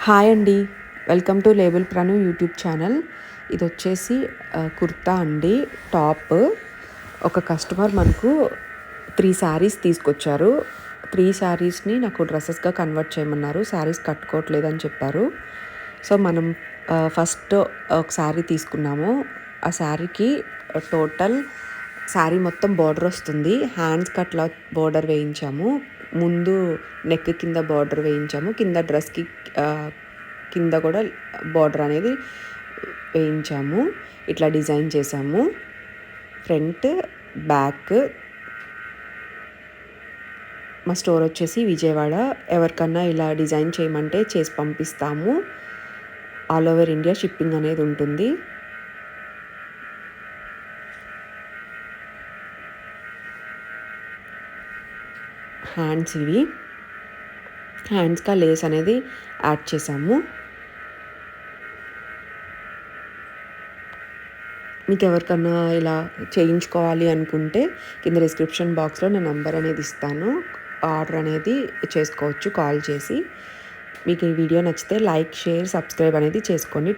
Hi అండి. Welcome to label Pranu YouTube channel. ఇది వచ్చేసి కుర్తా అండి, టాప్. ఒక కస్టమర్ మనకు 3 శారీస్ తీసుకొచ్చారు. 3 శారీస్ని నాకు డ్రెస్సెస్గా కన్వర్ట్ చేయమన్నారు. శారీస్ కట్టుకోవట్లేదని చెప్పారు. సో మనం ఫస్ట్ ఒక శారీ తీసుకున్నాము. ఆ శారీకి టోటల్ శారీ మొత్తం బార్డర్ వస్తుంది. హ్యాండ్స్కి అట్లా బార్డర్ వేయించాము. ముందు నెక్ కింద బార్డర్ వేయించాము. కింద డ్రెస్కి కింద కూడా బార్డర్ అనేది వేయించాము. ఇట్లా డిజైన్ చేసాము. Front, back. మా స్టోర్ వచ్చేసి విజయవాడ. ఎవరికన్నా ఇలా డిజైన్ చేయమంటే చేసి పంపిస్తాము. ఆల్ ఓవర్ ఇండియా షిప్పింగ్ అనేది ఉంటుంది. హ్యాండ్స్ ఇవి. హ్యాండ్స్కి లేస్ అనేది యాడ్ చేసాము. మీకు ఎవరికన్నా ఇలా చేయించుకోవాలి అనుకుంటే కింద డిస్క్రిప్షన్ బాక్స్లో నా నెంబర్ అనేది ఇస్తాను. ఆర్డర్ అనేది చేసుకోవచ్చు కాల్ చేసి. మీకు ఈ వీడియో నచ్చితే లైక్, షేర్, సబ్స్క్రైబ్ అనేది చేసుకోండి.